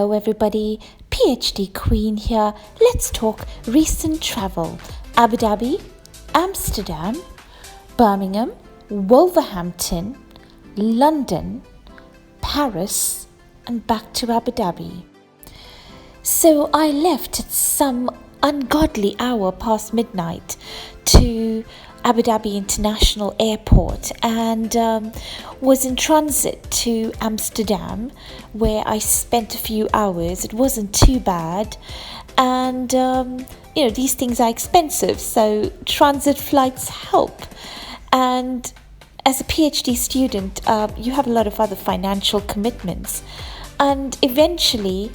Hello everybody, PhD Queen here. Let's talk recent travel. Abu Dhabi, Amsterdam, Birmingham, Wolverhampton, London, Paris, and back to Abu Dhabi. So I left at some ungodly hour past midnight to Abu Dhabi International Airport and was in transit to Amsterdam, where I spent a few hours. It wasn't too bad, and these things are expensive, so transit flights help. And as a PhD student, you have a lot of other financial commitments, and eventually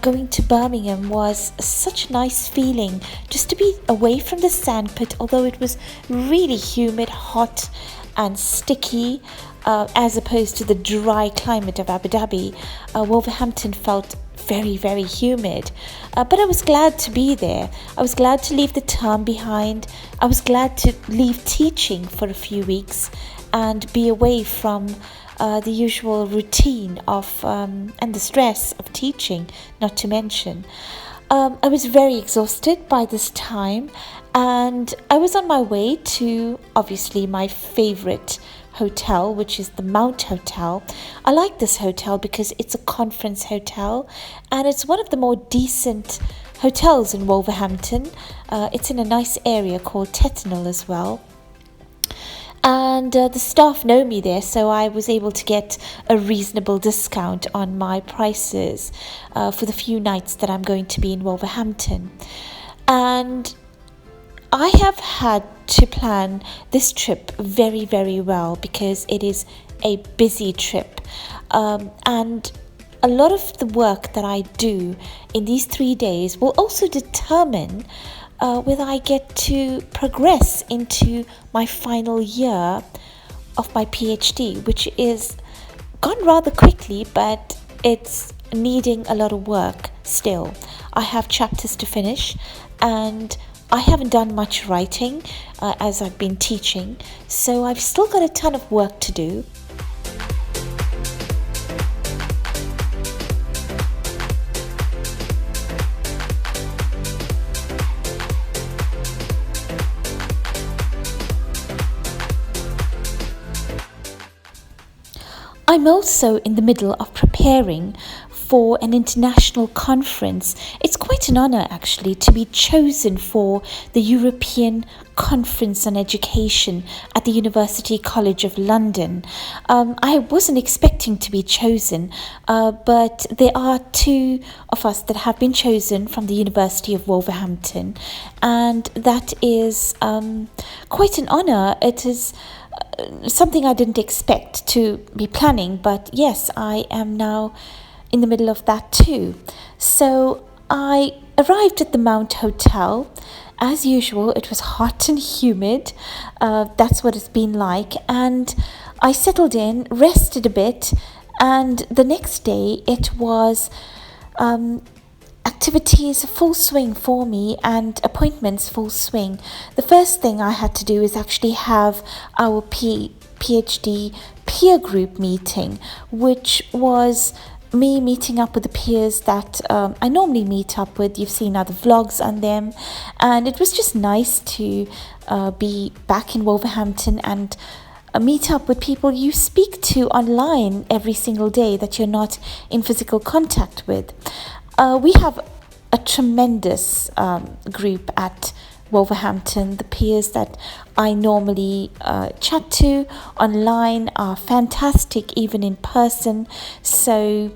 going to Birmingham was such a nice feeling, just to be away from the sandpit. Although it was really humid, hot and sticky, as opposed to the dry climate of Abu Dhabi, Wolverhampton felt very, very humid. But I was glad to be there. I was glad to leave the term behind. I was glad to leave teaching for a few weeks and be away from the usual routine of and the stress of teaching, not to mention. I was very exhausted by this time, and I was on my way to obviously my favorite hotel, which is the Mount Hotel. I like this hotel because it's a conference hotel and it's one of the more decent hotels in Wolverhampton. It's in a nice area called Tettenhall as well. And the staff know me there, so I was able to get a reasonable discount on my prices for the few nights that I'm going to be in Wolverhampton. And I have had to plan this trip very, very well because it is a busy trip. And a lot of the work that I do in these 3 days will also determine whether I get to progress into my final year of my PhD, which is gone rather quickly, but it's needing a lot of work still. I have chapters to finish, and I haven't done much writing as I've been teaching, so I've still got a ton of work to do. I'm also in the middle of preparing for an international conference. It's quite an honor, actually, to be chosen for the European Conference on Education at the University College of London. I wasn't expecting to be chosen, but there are two of us that have been chosen from the University of Wolverhampton, and that is quite an honor. It is something I didn't expect to be planning, but yes, I am now in the middle of that too. So I arrived at the Mount Hotel. As usual, it was hot and humid. That's what it's been like. And I settled in, rested a bit, and the next day it was activities full swing for me and appointments full swing. The first thing I had to do is actually have our PhD peer group meeting, which was me meeting up with the peers that I normally meet up with. You've seen other vlogs on them, and it was just nice to be back in Wolverhampton and meet up with people you speak to online every single day that you're not in physical contact with. We have a tremendous group at Wolverhampton. The peers that I normally chat to online are fantastic, even in person. So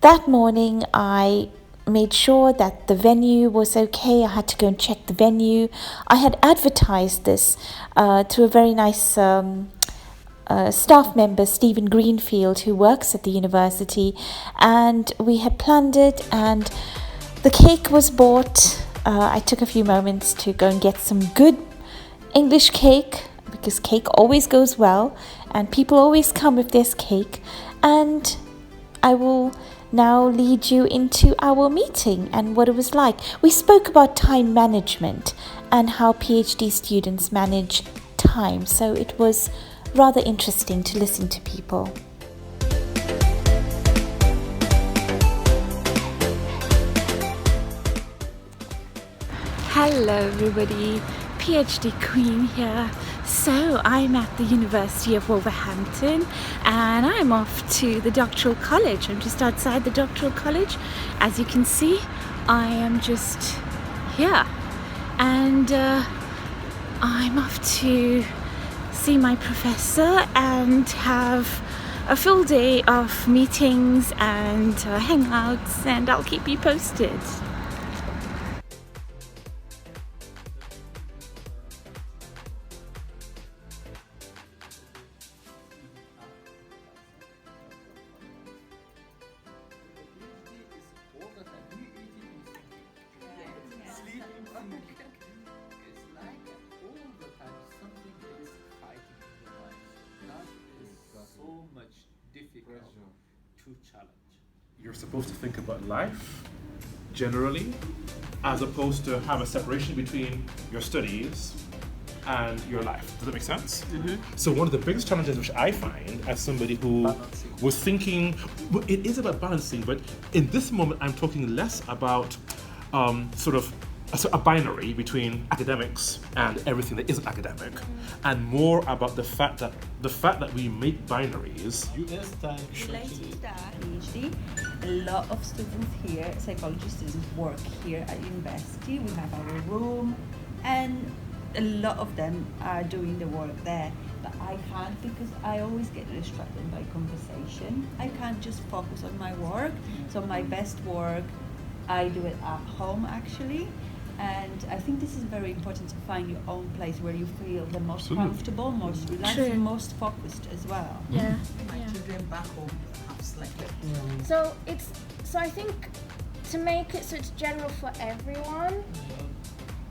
that morning I made sure that the venue was okay. I had to go and check the venue. I had advertised this to a very nice staff member, Stephen Greenfield, who works at the university, and we had planned it, and the cake was bought. I took a few moments to go and get some good English cake, because cake always goes well and people always come if there's cake. And I will now lead you into our meeting and what it was like. We spoke about time management and how PhD students manage time, so it was rather interesting to listen to people. Hello everybody, PhD Queen here. So I'm at the University of Wolverhampton and I'm off to the doctoral college. I'm just outside the doctoral college. As you can see, I am just here and I'm off to see my professor and have a full day of meetings and hangouts, and I'll keep you posted. To challenge. You're supposed to think about life generally, as opposed to have a separation between your studies and your life. Does that make sense? Mm-hmm. So one of the biggest challenges which I find as somebody who was thinking, well, it is about balancing, but in this moment I'm talking less about sort of a binary between academics and everything that isn't academic, and more about the fact that we make binaries. Related to that, PhD, a lot of students here, psychology students, work here at university. We have our room, and a lot of them are doing the work there. But I can't, because I always get distracted by conversation. I can't just focus on my work. So my best work, I do it at home actually. And I think this is very important, to find your own place where you feel the most comfortable, most relaxed, and most focused as well. Yeah. My children back home have slightly. So I think to make it so it's general for everyone,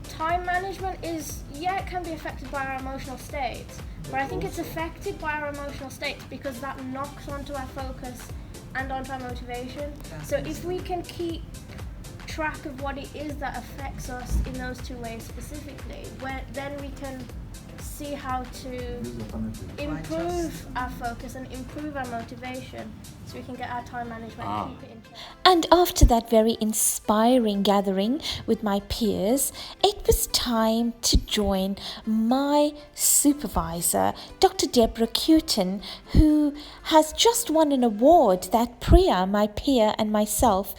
time management it can be affected by our emotional states, but I think it's affected by our emotional states because that knocks onto our focus and onto our motivation. So if we can keep track of what it is that affects us in those two ways specifically, then we can see how to improve our focus and improve our motivation, so we can get our time management and keep it in check. And after that very inspiring gathering with my peers, it was time to join my supervisor, Dr. Deborah Cuton, who has just won an award that Priya, my peer, and myself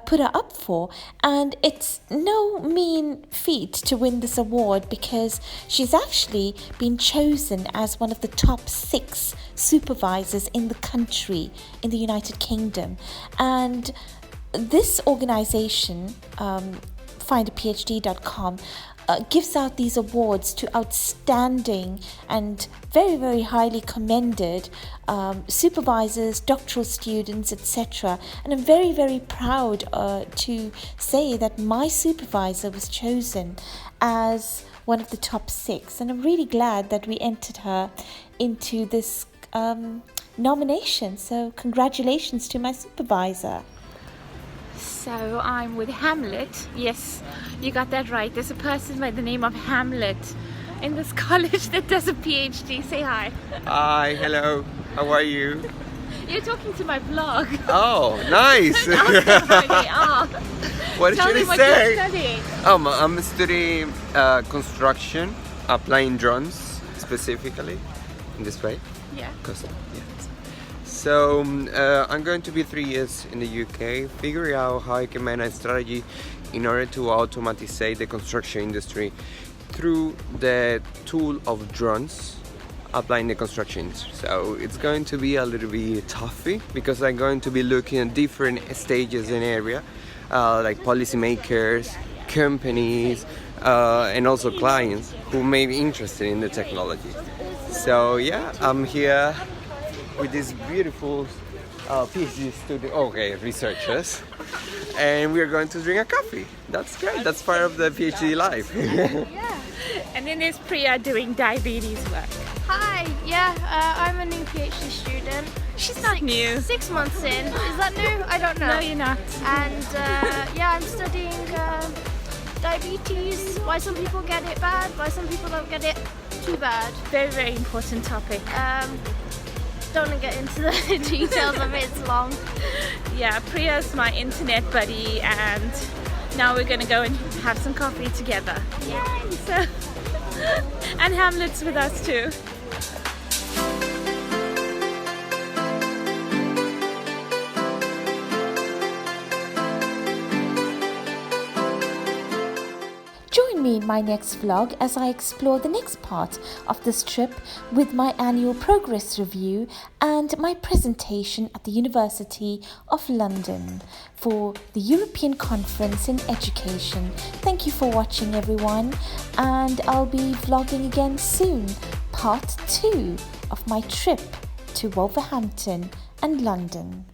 put her up for. And it's no mean feat to win this award, because she's actually been chosen as one of the top 6 supervisors in the country, in the United Kingdom. And this organization, findaphd.com, gives out these awards to outstanding and very, very highly commended supervisors, doctoral students, etc. And I'm very, very proud to say that my supervisor was chosen as one of the top 6, and I'm really glad that we entered her into this nomination. So congratulations to my supervisor. So I'm with Hamlet. Yes, you got that right. There's a person by the name of Hamlet in this college that does a PhD. Say hi. Hi, hello. How are you? You're talking to my blog. Oh, nice. What Tell should me I what say? you're studying. I'm studying construction, applying drones specifically in this way. Yeah. So I'm going to be 3 years in the UK, figuring out how I can manage strategy in order to automatize the construction industry through the tool of drones, applying the construction industry. So it's going to be a little bit toughy, because I'm going to be looking at different stages in area, like policymakers, companies, and also clients who may be interested in the technology. So yeah, I'm here with these beautiful PhD students, researchers, and we're going to drink a coffee. That's great. That's part of the PhD life. Yeah. And then there's Priya doing diabetes work. Hi, I'm a new PhD student. She's not new. 6 months in. Is that new? I don't know. No, you're not. And I'm studying diabetes, why some people get it bad, why some people don't get it too bad. Very, very important topic. Don't want to get into the details of it, it's long. Yeah, Priya's my internet buddy, and now we're gonna go and have some coffee together. Yay! So, and Hamlet's with us too. Join me in my next vlog as I explore the next part of this trip with my annual progress review and my presentation at the University of London for the European Conference in Education. Thank you for watching, everyone, and I'll be vlogging again soon, part 2 of my trip to Wolverhampton and London.